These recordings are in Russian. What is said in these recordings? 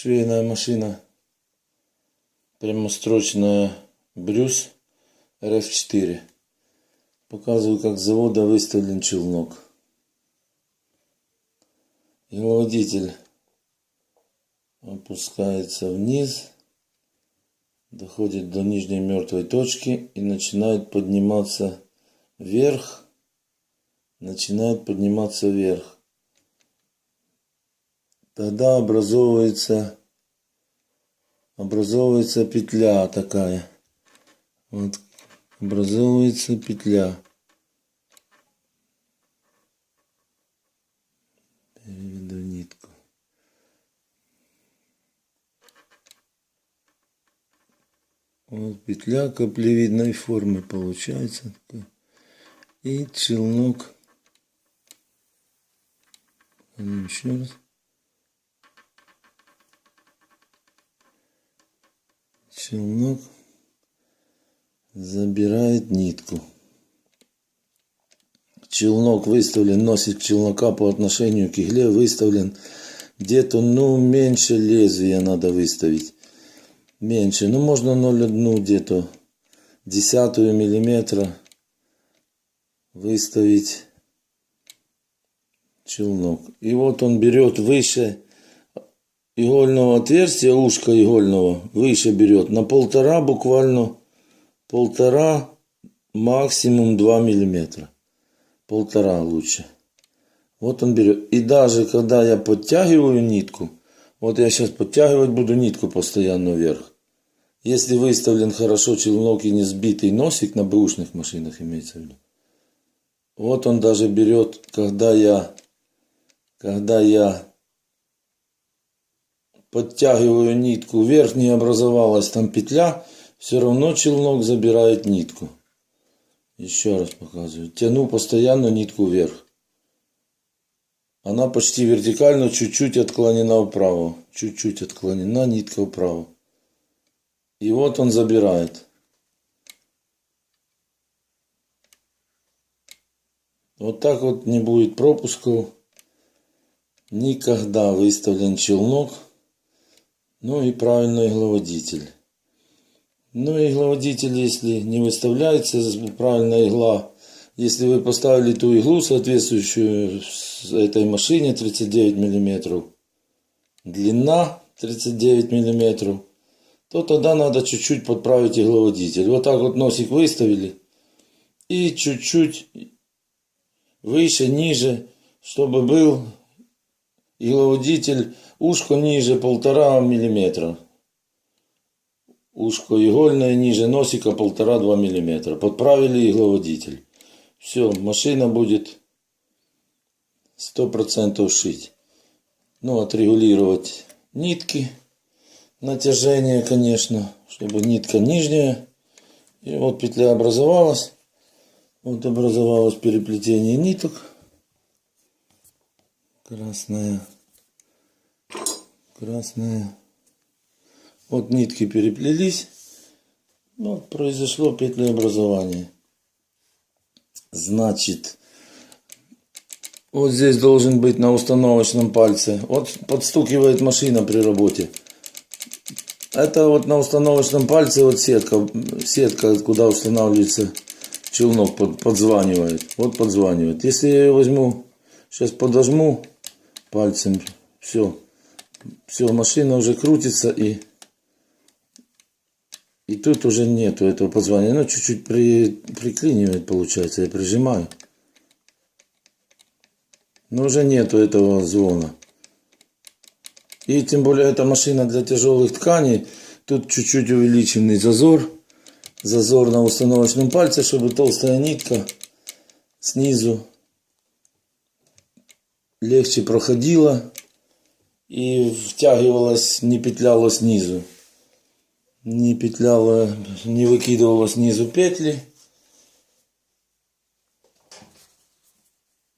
Швейная машина прямострочная Брюс РФ4. Показываю, как с завода выставлен челнок. Гиловодитель опускается вниз, доходит до нижней мертвой точки и начинает подниматься вверх. Тогда образовывается петля такая. Вот образовывается петля. Переведу нитку. Вот петля каплевидной формы получается. И челнок. Еще раз. Челнок забирает нитку. Челнок выставлен, носик челнока по отношению к игле выставлен где-то, меньше лезвия надо выставить. Меньше, можно 0,1 где-то, 0,1 миллиметра выставить челнок. И вот он берет выше игольного отверстия, ушка игольного, выше берет на 1,5, буквально 1,5, максимум 2 миллиметра. 1,5 лучше. Вот он берет. И даже когда я подтягиваю нитку, вот я сейчас подтягивать буду нитку постоянно вверх. Если выставлен хорошо челнок и не сбитый носик, на бэушных машинах имеется в виду. Вот он даже берет, когда я подтягиваю нитку вверх, не образовалась там петля, все равно челнок забирает нитку. Еще раз показываю. Тяну постоянно нитку вверх. Она почти вертикально, чуть-чуть отклонена вправо. Чуть-чуть отклонена нитка вправо. И вот он забирает. Вот так вот не будет пропусков. Никогда выставлен челнок. И правильный игловодитель. Игловодитель, если не выставляется правильная игла, если вы поставили ту иглу, соответствующую этой машине, 39 мм, длина 39 мм, то тогда надо чуть-чуть подправить игловодитель. Вот так вот носик выставили и чуть-чуть выше, ниже, чтобы был игловодитель ушко ниже 1,5 мм. Ушко игольное ниже носика 1,5-2 мм. Подправили игловодитель. Все, машина будет 100% шить. Отрегулировать нитки. Натяжение, конечно, чтобы нитка нижняя. И вот петля образовалась. Вот образовалось переплетение ниток. Красная. Вот нитки переплелись. Произошло петлеобразование. Значит, вот здесь должен быть на установочном пальце. Вот подстукивает машина при работе. Это вот на установочном пальце вот сетка, куда устанавливается челнок, подзванивает. Вот подзванивает. Если я ее возьму, сейчас подожму пальцем, все, машина уже крутится и тут уже нету этого подзвания. Чуть-чуть приклинивает, получается, я прижимаю. Но уже нету этого звона. И тем более эта машина для тяжелых тканей. Тут чуть-чуть увеличенный зазор. Зазор на установочном пальце, чтобы толстая нитка снизу легче проходила и втягивалась, не петляла снизу. Не выкидывала снизу петли.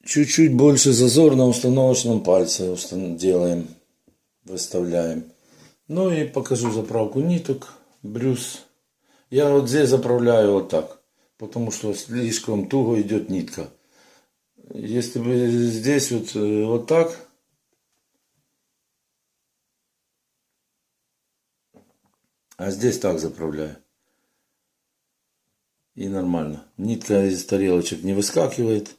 Чуть-чуть больше зазор на установочном пальце делаем, выставляем. И покажу заправку ниток. Брюс. Я вот здесь заправляю вот так, потому что слишком туго идет нитка. Если бы здесь вот так, А здесь так заправляю. И нормально. Нитка из тарелочек не выскакивает.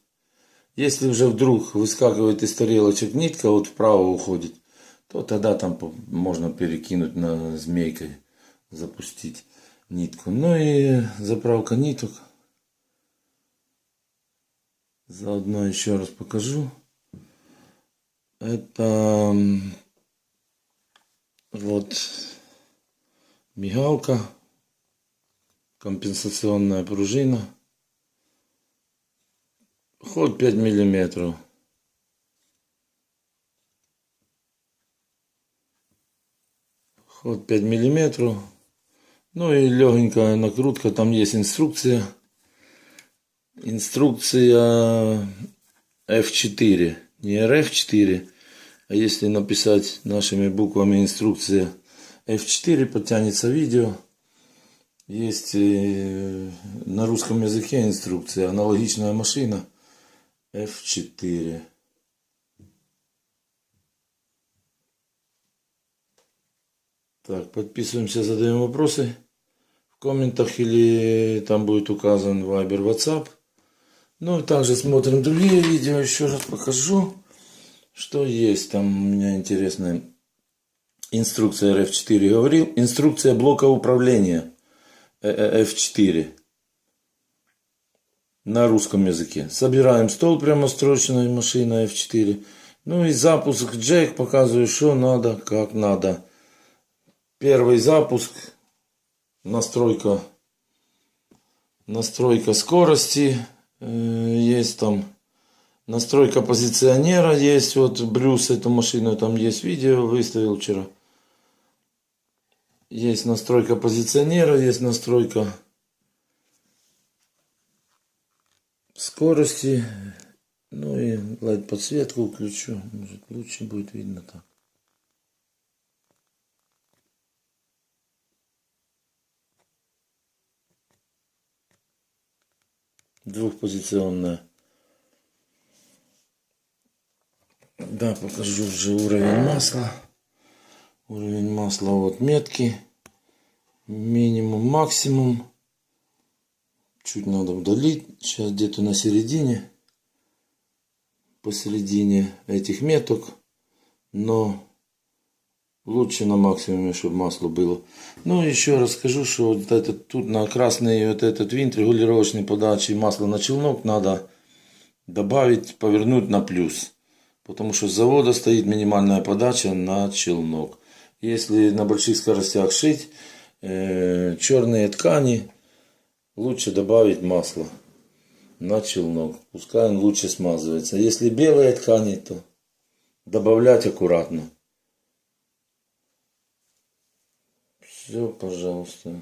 Если уже вдруг выскакивает из тарелочек нитка, вот вправо уходит, то тогда там можно перекинуть на змейкой, запустить нитку. Ну и заправка ниток. Заодно еще раз покажу. Это вот мигалка, компенсационная пружина. Ход 5 миллиметров. Ход 5 миллиметров. Ну и легенькая накрутка. Там есть инструкция. Инструкция F4. Не RF4. А если написать нашими буквами инструкция F4, подтянется видео. Есть на русском языке инструкция. Аналогичная машина F4. Так, подписываемся, задаем вопросы в комментах или там будет указан Viber, WhatsApp. Ну и также смотрим другие видео. Еще раз покажу, что есть там у меня интересная инструкция RF4 говорил. Инструкция блока управления F4 на русском языке. Собираем стол прямострочной машины F4. Ну и запуск джек, показываю, что надо, как надо. Первый запуск, настройка скорости, есть там настройка позиционера, есть вот Брюс, эту машину, там есть видео, выставил вчера. Есть настройка позиционера, есть настройка скорости. Ну и лайт подсветку включу, может лучше будет видно так. Двухпозиционная. Да, покажу уже уровень масла. Уровень масла, вот метки. Минимум, максимум. Чуть надо удалить. Сейчас где-то на середине. Посередине этих меток. Но лучше на максимуме, чтобы масло было. Ну, еще раз скажу, что вот этот, тут на красный вот этот винт регулировочной подачи масла на челнок надо добавить, повернуть на плюс. Потому что с завода стоит минимальная подача на челнок. Если на больших скоростях шить черные ткани, лучше добавить масло на челнок. Пускай он лучше смазывается. Если белые ткани, то добавлять аккуратно. Все, пожалуйста.